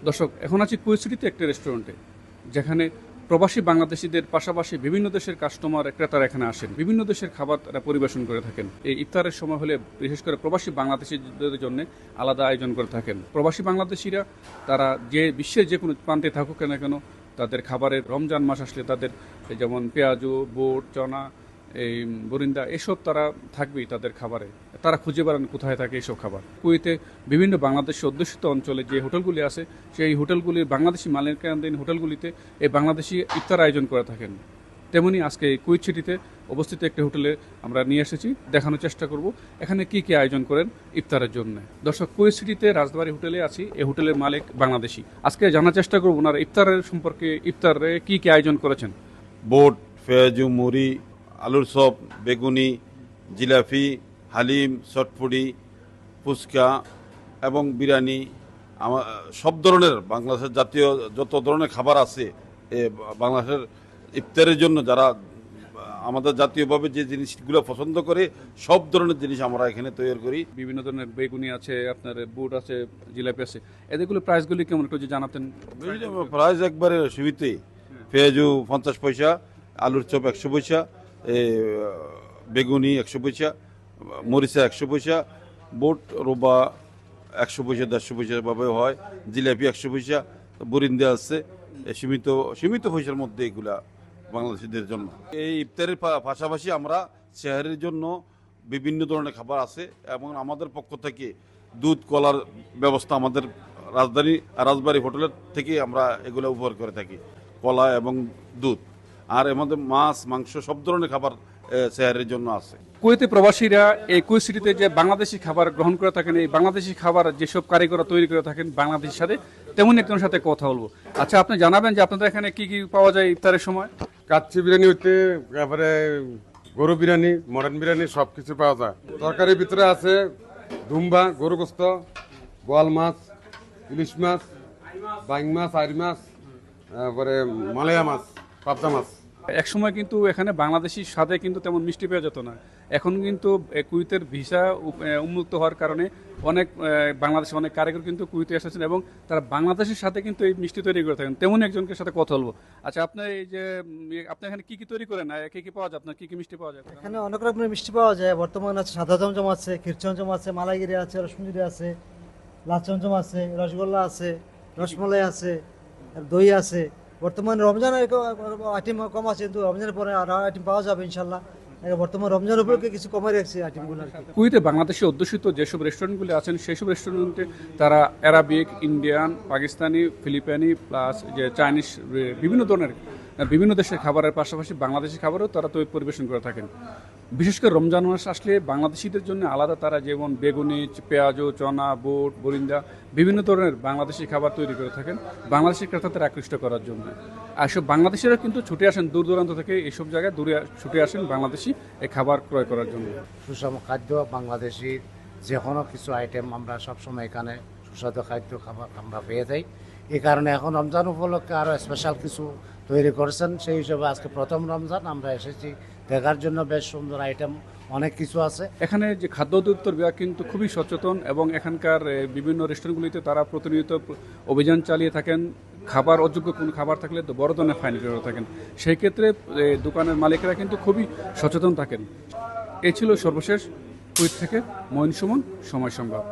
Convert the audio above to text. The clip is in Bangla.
দর্শক, এখন আছি কুয়েত সিটিতে একটা রেস্টুরেন্টে, যেখানে প্রবাসী বাংলাদেশিদের পাশাপাশি বিভিন্ন দেশের কাস্টমার ক্রেতারা এখানে আসেন, বিভিন্ন দেশের খাবার তারা পরিবেশন করে থাকেন। এই ইফতারের সময় হলে বিশেষ করে প্রবাসী বাংলাদেশিদের জন্য আলাদা আয়োজন করে থাকেন। প্রবাসী বাংলাদেশিরা তারা যে বিশ্বের যে কোনো প্রান্তে থাকুক না কেন, তাদের খাবারের রমজান মাস আসলে তাদের যেমন পেঁয়াজু, বুট, চনা, এই বরিন্দা এসব তারা থাকবেই তাদের খাবারে। তারা খুঁজে বেড়ান কোথায় থাকে এইসব খাবার। কুয়েতে বিভিন্ন বাংলাদেশি অধ্যুষিত অঞ্চলে যে হোটেলগুলি আছে, সেই হোটেলগুলির বাংলাদেশি মালিকানাধীন হোটেলগুলিতে এই বাংলাদেশি ইফতার আয়োজন করে থাকেন। তেমনি আজকে এই কুয়েত সিটিতে অবস্থিত একটি হোটেলে আমরা নিয়ে এসেছি, দেখানোর চেষ্টা করব এখানে কি কি আয়োজন করেন ইফতারের জন্য। দর্শক, কুয়েত সিটিতে রাজবাড়ী হোটেলে আছি। এই হোটেলের মালিক বাংলাদেশি। আজকে জানার চেষ্টা করব ওনারা ইফতারের সম্পর্কে, ইফতারে কি কি আয়োজন করেছেন। বোট, পেঁয়াজু, মুড়ি, আলুর চপ, বেগুনি, জিলাপি, হালিম, চটপটি, ফুচকা এবং বিরিয়ানি, সব ধরনের বাংলাদেশের জাতীয় যত ধরনের খাবার আছে বাংলাদেশের ইফতারের জন্য যারা আমাদের জাতীয়ভাবে যে জিনিসগুলো পছন্দ করে সব ধরনের জিনিস আমরা এখানে তৈরি করি। বিভিন্ন ধরনের বেগুনি আছে, আপনার বুট আছে, জিলাপি আছে। এদেরগুলো প্রাইসগুলি কেমন একটু যদি জানাতেন। প্রাইস একবারে সীমিতই। পেঁয়াজু 50 পয়সা, আলুর চপ 100 পয়সা, বেগুনি 100 পয়সা, মরিচা 100 পয়সা, বুট রোবা 100 পয়সা, 150 পয়সা ভাবে হয়, জিলাপি 100 পয়সা, বরিন্দা আছে সীমিত সীমিত পয়সার মধ্যে এগুলা বাংলাদেশিদের জন্য। এই ইফতারের পাশাপাশি আমরা শহরের জন্য বিভিন্ন ধরনের খাবার আছে এবং আমাদের পক্ষ থেকে দুধ কলার ব্যবস্থা আমাদের রাজবাড়ী হোটেলের থেকে আমরা এগুলো উপহার করে থাকি, কলা এবং দুধ। আর এর মধ্যে মাছ, মাংস সব ধরনের খাবার শহরের জন্য আছে। কুয়েতে প্রবাসীরা এই কুয়েত সিটিতে যে বাংলাদেশি খাবার গ্রহণ করে থাকেন, এই বাংলাদেশি খাবার যেসব কারিগররা তৈরি করে থাকেন বাংলাদেশের সাথে, তেমন একজনের সাথে কথা বলবো। আচ্ছা, আপনি জানাবেন যে আপনাদের এখানে কি কি পাওয়া যায় ইফতারের সময়। কাচ্চি বিরিয়ানি হইতে তারপরে গরু বিরিয়ানি, মটন বিরিয়ানি সব কিছু পাওয়া যায়। তরকারির ভিতরে আছে দুম্বা, গরু গোস্ত, বোয়াল মাছ, ইলিশ মাছ, বাইং মাছ, আইরি মাছ, তারপরে মালয়া মাছ, পাবদা মাছ। এক সময় কিন্তু এখানে বাংলাদেশি স্বাদে কিন্তু তেমন মিষ্টি পাওয়া যেত না। এখন কিন্তু কুয়েতের ভিসা উন্মুক্ত হওয়ার কারণে অনেক বাংলাদেশি অনেক কারিগর কিন্তু কুয়েতে এসেছেন এবং তারা বাংলাদেশের সাথে কিন্তু এই মিষ্টি তৈরি করে থাকেন। তেমন একজনের সাথে কথা বলবো। আচ্ছা, আপনার এই যে আপনি এখানে কি কি তৈরি করেন, কি কি পাওয়া যায়, আপনার কি কি মিষ্টি পাওয়া যায়? এখানে অনেক রকমের মিষ্টি পাওয়া যায়। বর্তমানে আছে সাদা চমচম আছে, ক্ষীর চমচম আছে, মালাইগিরি আছে, রসমঞ্জুরি আছে, লাল চমচম আছে, রসগোল্লা আছে, রসমালাই আছে, আর দই আছে। বর্তমানে রমজানের আইটেম কম আছে, কিন্তু রমজানের পরে আরো আইটেম পাওয়া যাবে ইনশাল্লাহ। বর্তমান রমজান উপলক্ষে কিছু কমে রাখছি আইটেমগুলো। কুয়েতে বাংলাদেশে অধ্যুষিত যেসব রেস্টুরেন্টগুলি আছেন, সেসব রেস্টুরেন্টে তারা অ্যারাবিক, ইন্ডিয়ান, পাকিস্তানি, ফিলিপাইনি প্লাস যে চাইনিজ বিভিন্ন ধরনের বিভিন্ন দেশের খাবারের পাশাপাশি বাংলাদেশি খাবারও তারা পরিবেশন করে থাকেন। বিশেষ করে রমজান মাস আসলে বাংলাদেশিদের জন্য আলাদা তারা যেমন বেগুনি, পেঁয়াজু, চনা, বুট, বরিন্দা বিভিন্ন ধরনের বাংলাদেশি খাবার তৈরি করে থাকেন বাংলাদেশি ক্রেতাদের আকৃষ্ট করার জন্য। আর সব বাংলাদেশিরা কিন্তু ছুটে আসেন দূর দূরান্ত থেকে, এইসব জায়গায় দূরে ছুটে আসেন বাংলাদেশি এই খাবার ক্রয় করার জন্য। সুষম খাদ্য, বাংলাদেশি যে কোনো কিছু আইটেম আমরা সবসময় এখানে সুস্বাদু খাদ্য খাবার আমরা পেয়ে যাই। এই কারণে এখন রমজান উপলক্ষে আরও স্পেশাল কিছু তৈরি করেছেন। সেই হিসেবে আজকে প্রথম রমজান আমরা এসেছি দেখার জন্য। বেশ সুন্দর আইটেম অনেক কিছু আছে এখানে। যে খাদ্য অধিদপ্তর বিভাগ কিন্তু খুবই সচেতন এবং এখানকার বিভিন্ন রেস্টুরেন্টগুলিতে তারা প্রতিনিয়ত অভিযান চালিয়ে থাকেন। খাবার অযোগ্য কোনো খাবার থাকলে তো বড় ধরনের ফাইন করে থাকেন। সেই ক্ষেত্রে দোকানের মালিকেরা কিন্তু খুবই সচেতন থাকেন। এই ছিল সর্বশেষ কুয়েত থেকে মঈন সুমন, সময় সংবাদ।